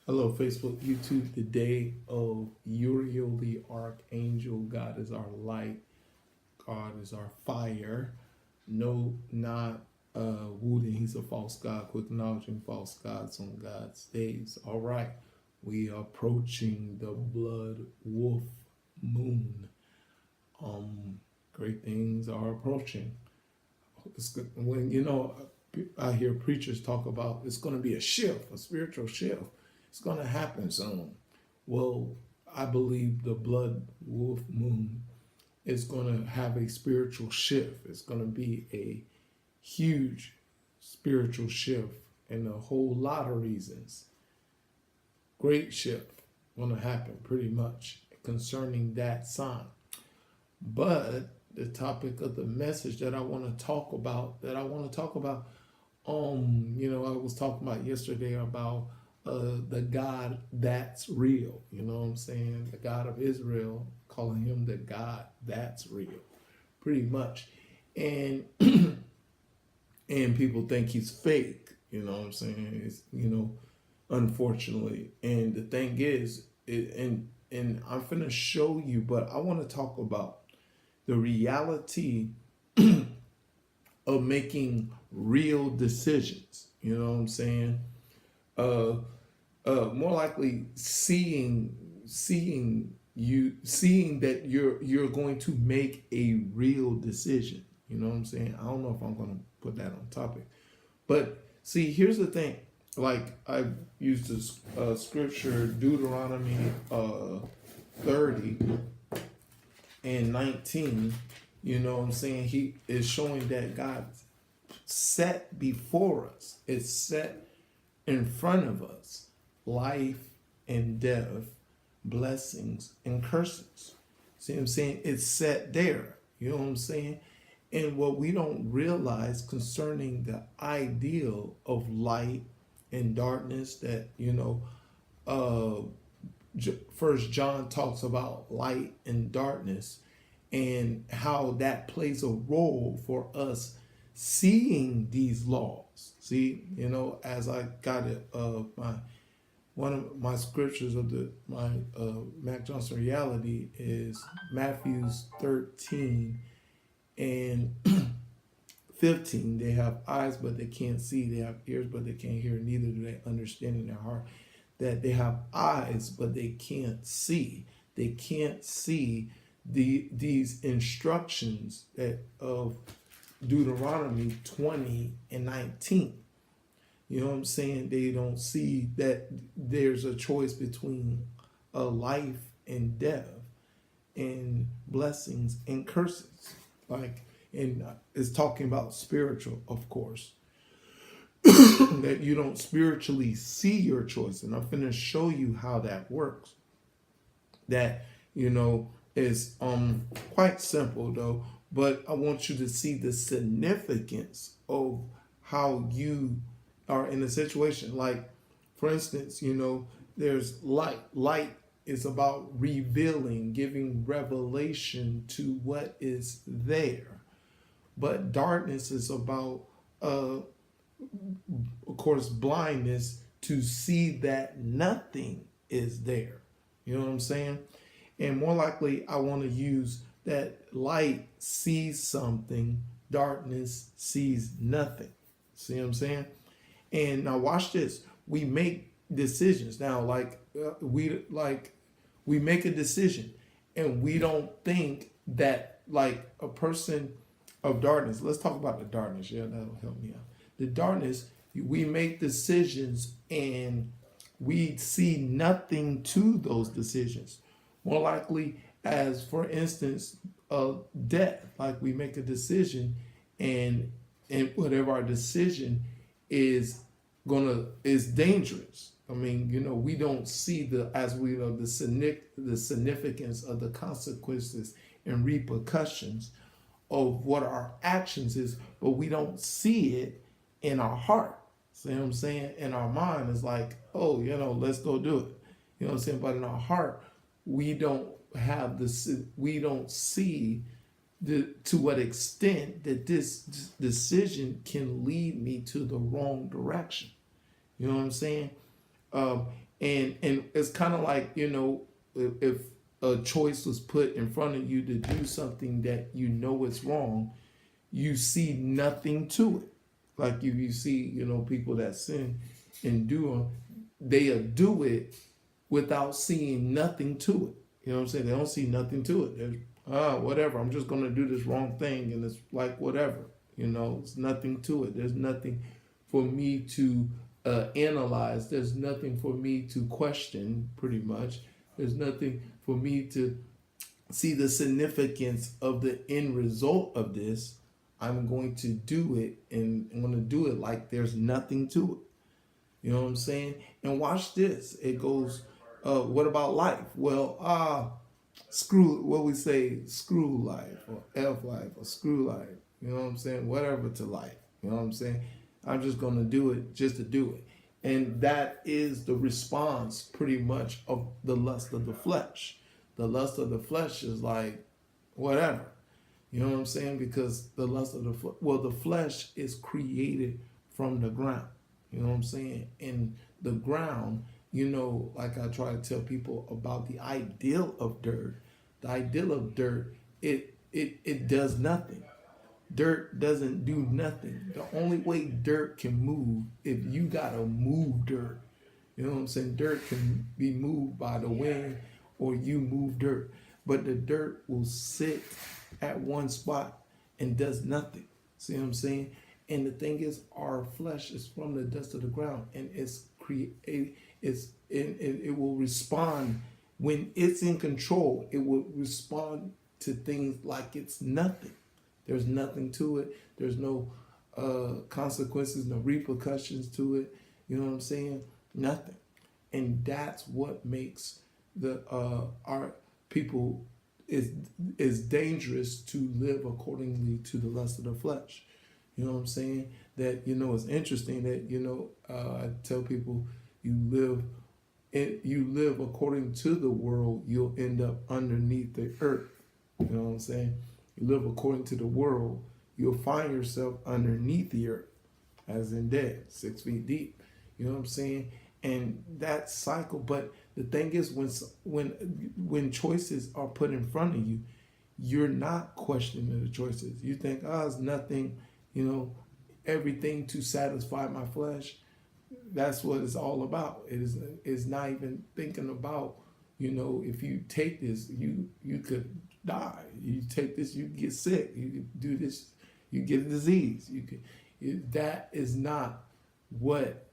Hello, Facebook, YouTube. The day of Uriel the Archangel. God is our light. God is our fire. No, not Wooden. He's a false God. Quit acknowledging false gods on God's days. All right. We are approaching the blood wolf moon. Great things are approaching. It's good. When I hear preachers talk about it's going to be a shift, a spiritual shift. It's going to happen soon. Well, I believe the blood wolf moon is going to have a spiritual shift. It's going to be a huge spiritual shift and a whole lot of reasons. Great shift going to happen pretty much concerning that sign. But the topic of the message that I want to talk about, I was talking about yesterday about the God that's real. You know what I'm saying? The God of Israel, calling him the God that's real, pretty much. And and people think he's fake. You know what I'm saying? It's, unfortunately. And the thing is, and I'm finna show you, but I want to talk about the reality of making real decisions. You know what I'm saying? Uh, More likely seeing that you're going to make a real decision. You know what I'm saying? I don't know if I'm going to put that on topic, but see, here's the thing. Like I've used this scripture, Deuteronomy 30 and 19. You know what I'm saying? He is showing that God set before us. It's set in front of us life and death, blessings and curses. See what I'm saying? It's set there. You know what I'm saying? And what we don't realize concerning the ideal of light and darkness, that, First John talks about light and darkness and how that plays a role for us seeing these laws. See, as I got it, one of my scriptures of my Mac Johnson reality is Matthews 13 and 15. They have eyes but they can't see, they have ears but they can't hear, neither do they understand in their heart. That they have eyes but they can't see. They can't see these instructions that of Deuteronomy 20 and 19. You know what I'm saying? They don't see that there's a choice between a life and death and blessings and curses. And it's talking about spiritual, of course. That you don't spiritually see your choice. And I'm going to show you how that works. That, is quite simple though. But I want you to see the significance of how you are in a situation. Like, for instance, there's light. Light is about revealing, giving revelation to what is there. But darkness is about, of course, blindness to see that nothing is there. You know what I'm saying? And more likely, I want to use that light sees something, darkness sees nothing. See what I'm saying? And now watch this. We make decisions now. We make a decision, and we don't think that like a person of darkness. Let's talk about the darkness. Yeah, that'll help me out. The darkness. We make decisions, and we see nothing to those decisions. More likely, as for instance, death. Like we make a decision, and whatever our decision is dangerous. I mean, we don't see the significance of the consequences and repercussions of what our actions is, but we don't see it in our heart. See what I'm saying? In our mind is like, oh, let's go do it. You know what I'm saying? But in our heart, we don't see to what extent that this decision can lead me to the wrong direction. You know what I'm saying? And it's kind of like, if a choice was put in front of you to do something that you know is wrong, you see nothing to it. Like if you see, people that sin and do them, they'll do it without seeing nothing to it. You know what I'm saying? They don't see nothing to it. There's whatever. I'm just gonna do this wrong thing, and it's like whatever. It's nothing to it. There's nothing for me to analyze. There's nothing for me to question. Pretty much, there's nothing for me to see the significance of the end result of this. I'm going to do it, and I'm going to do it like there's nothing to it. You know what I'm saying? And watch this. It goes, what about life? Well, screw what we say, screw life or F life or screw life. You know what I'm saying? Whatever to life. You know what I'm saying? I'm just going to do it just to do it. And that is the response pretty much of the lust of the flesh. The lust of the flesh is like, whatever. You know what I'm saying? Because the lust of the flesh is created from the ground. You know what I'm saying? And the ground, like I try to tell people about the ideal of dirt. The ideal of dirt, it does nothing. Dirt doesn't do nothing. The only way dirt can move, if you gotta move dirt. You know what I'm saying? Dirt can be moved by the wind, or you move dirt. But the dirt will sit at one spot and does nothing. See what I'm saying? And the thing is, our flesh is from the dust of the ground, and it will respond when it's in control. It will respond to things like it's nothing. There's nothing to it. There's no consequences, no repercussions to it. You know what I'm saying? Nothing. And that's what makes our people is dangerous to live accordingly to the lust of the flesh. You know what I'm saying? That it's interesting that I tell people you live according to the world, you'll end up underneath the earth. You know what I'm saying? You live according to the world, you'll find yourself underneath the earth, as in dead, 6 feet deep. You know what I'm saying? And that cycle. But the thing is, when choices are put in front of you, you're not questioning the choices. You think, it's nothing, everything to satisfy my flesh. That's what it's all about. It's not even thinking about, if you take this, you could die. You take this, you get sick. You do this, you get a disease. That is not what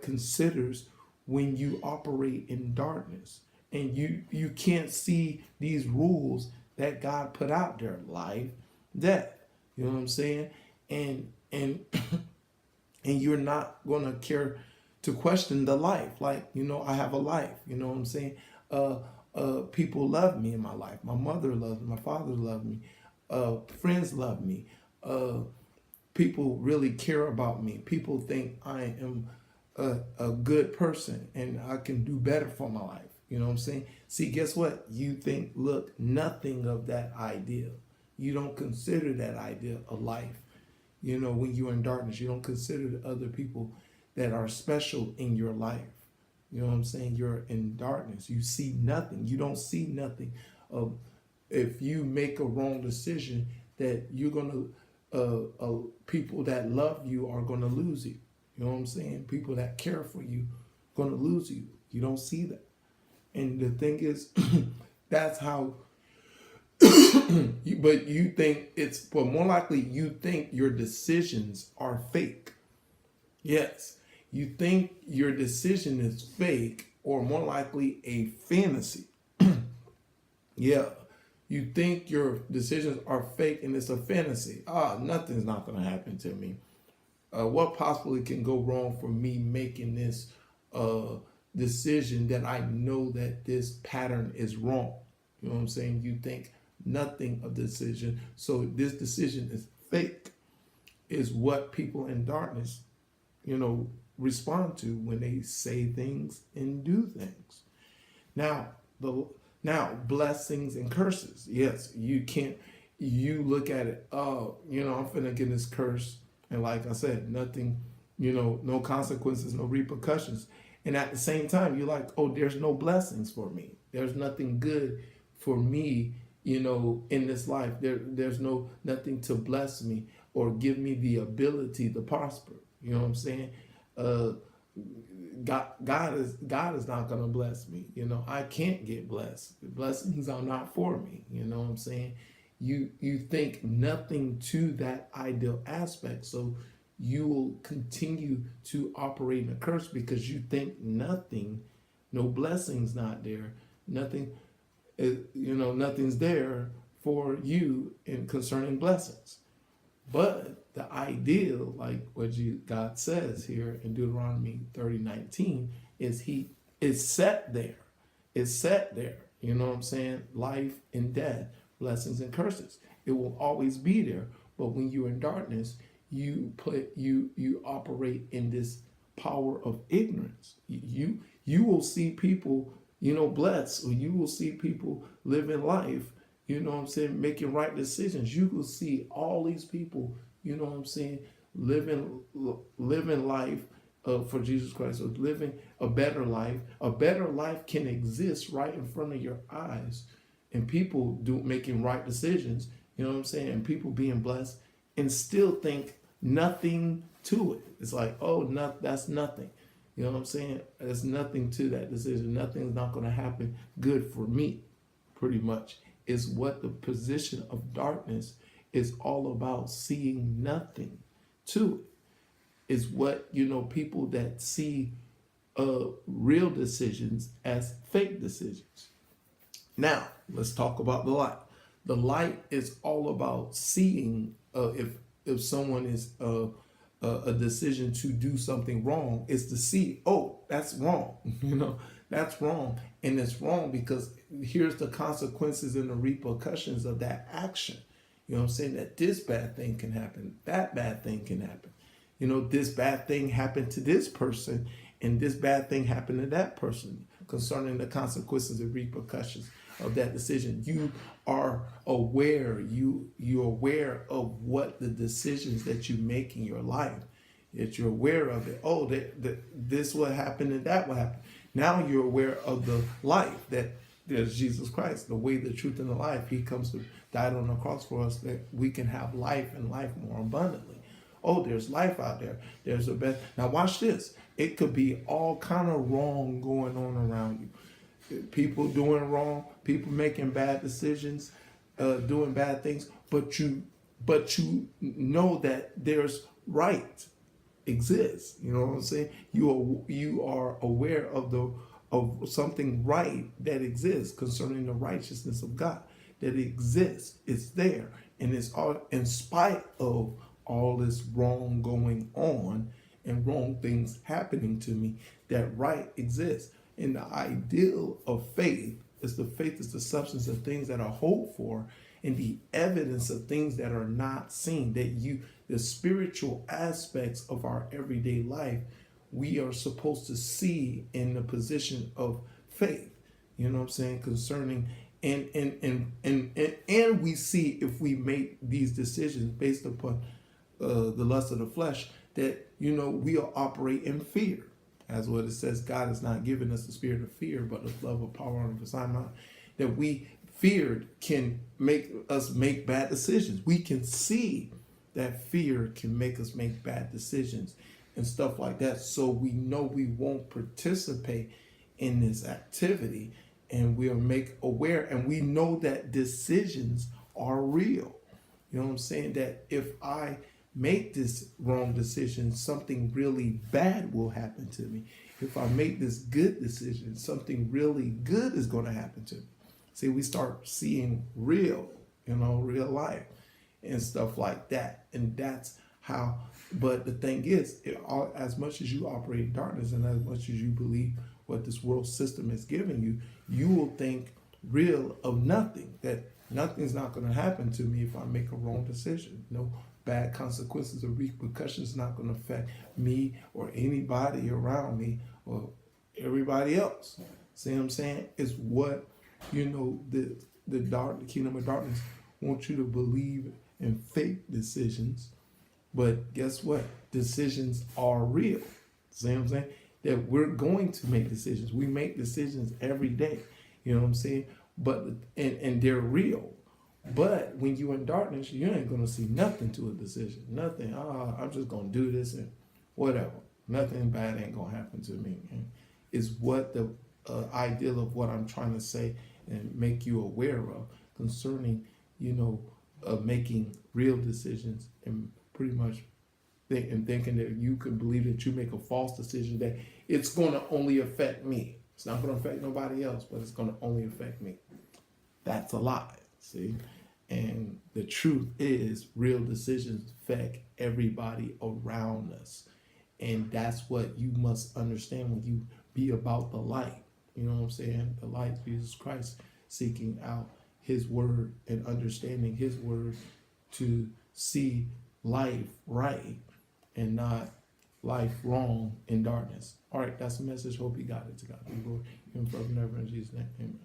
considers when you operate in darkness, and you can't see these rules that God put out there: life, death. You know what I'm saying? And and you're not gonna care to question the life. Like, I have a life. You know what I'm saying? People love me in my life. My mother loves me. My father loves me. Friends love me. People really care about me. People think I am a good person and I can do better for my life. You know what I'm saying? See, guess what? You think, look, nothing of that idea. You don't consider that idea a life. When you're in darkness, you don't consider the other people that are special in your life. You know what I'm saying? You're in darkness. You see nothing. You don't see nothing. If you make a wrong decision, that you're going to, people that love you are going to lose you. You know what I'm saying? People that care for you are going to lose you. You don't see that. And the thing is, that's how, but you think but more likely you think your decisions are fake. Yes. You think your decision is fake, or more likely a fantasy. Yeah. You think your decisions are fake and it's a fantasy. Nothing's not going to happen to me. What possibly can go wrong for me making this decision that I know that this pattern is wrong? You know what I'm saying? You think nothing of the decision. So this decision is fake, is what people in darkness, respond to when they say things and do things. Now, blessings and curses. Yes, you look at it, I'm finna get this curse. And like I said, nothing, no consequences, no repercussions. And at the same time, you're like, oh, there's no blessings for me. There's nothing good for me, in this life. There's nothing to bless me or give me the ability to prosper. You know what I'm saying? Uh, God is not gonna bless me. I can't get blessed. The blessings are not for me. You know what I'm saying? You think nothing to that ideal aspect, so you will continue to operate in a curse because you think nothing, no blessings not there, nothing, nothing's there for you in concerning blessings. But the ideal, like what God says here in Deuteronomy 30:19, is He is set there. It's set there. You know what I'm saying? Life and death, blessings and curses. It will always be there. But when you're in darkness, you operate in this power of ignorance. You will see people, blessed, or you will see people living life, making right decisions. You will see all these people, living life for Jesus Christ, or living a better life. A better life can exist right in front of your eyes, and people making right decisions, and people being blessed, and still think nothing to it. It's like, oh, no, that's nothing. You know what I'm saying? There's nothing to that decision. Nothing's not going to happen good for me, pretty much, is what the position of darkness is all about, seeing nothing to it. Is what, people that see real decisions as fake decisions. Now, let's talk about the light. The light is all about seeing if someone is a decision to do something wrong, is to see, oh, that's wrong. That's wrong. And it's wrong because here's the consequences and the repercussions of that action. You know what I'm saying? That this bad thing can happen, that bad thing can happen. This bad thing happened to this person, and this bad thing happened to that person, concerning the consequences and repercussions of that decision. You are aware, you're aware of what the decisions that you make in your life, that you're aware of it. Oh, this will happen and that will happen. Now you're aware of the life, that there's Jesus Christ, the way, the truth, and the life. He comes to die on the cross for us, that we can have life and life more abundantly. Oh, there's life out there. There's a best. Now watch this. It could be all kind of wrong going on around you. People doing wrong, people making bad decisions, doing bad things, but you know that there's right exists. You know what I'm saying? You are aware of something right that exists concerning the righteousness of God, that exists. It's there, and it's all in spite of all this wrong going on and wrong things happening to me. That right exists. And the ideal of faith is the substance of things that are hoped for, and the evidence of things that are not seen. The spiritual aspects of our everyday life, we are supposed to see in the position of faith. You know what I'm saying? Concerning and we see, if we make these decisions based upon the lust of the flesh, that we will operate in fear. As what it says, God has not given us the spirit of fear, but of love, of power, and of a sound mind. That we feared can make us make bad decisions. We can see that fear can make us make bad decisions and stuff like that. So we know we won't participate in this activity, and we'll make aware, and we know that decisions are real. You know what I'm saying? That if I make this wrong decision, something really bad will happen to me. If I make this good decision, something really good is going to happen to me. See, we start seeing real life and stuff like that. And that's how, but the thing is, as much as you operate in darkness and as much as you believe what this world system is giving you, you will think real of nothing, that nothing's not going to happen to me if I make a wrong decision. No bad consequences or repercussions not going to affect me or anybody around me or everybody else. See what I'm saying? It's what, the kingdom of darkness wants you to believe in fake decisions. But guess what? Decisions are real. See what I'm saying? that we're going to make decisions. We make decisions every day. You know what I'm saying? But and they're real. But when you're in darkness, you ain't gonna see nothing to a decision. Nothing. I'm just gonna do this and whatever. Nothing bad ain't gonna happen to me. And is what the ideal of what I'm trying to say and make you aware of concerning, making real decisions and pretty much thinking that you can believe that you make a false decision that it's going to only affect me. It's not going to affect nobody else, but it's going to only affect me. That's a lie, see? And the truth is real decisions affect everybody around us. And that's what you must understand when you be about the light. You know what I'm saying? The light, Jesus Christ, seeking out his word and understanding his word to see life right and not life wrong in darkness. All right, that's the message. Hope you got it. To God be glory. Even forever and ever in Jesus' name. Amen.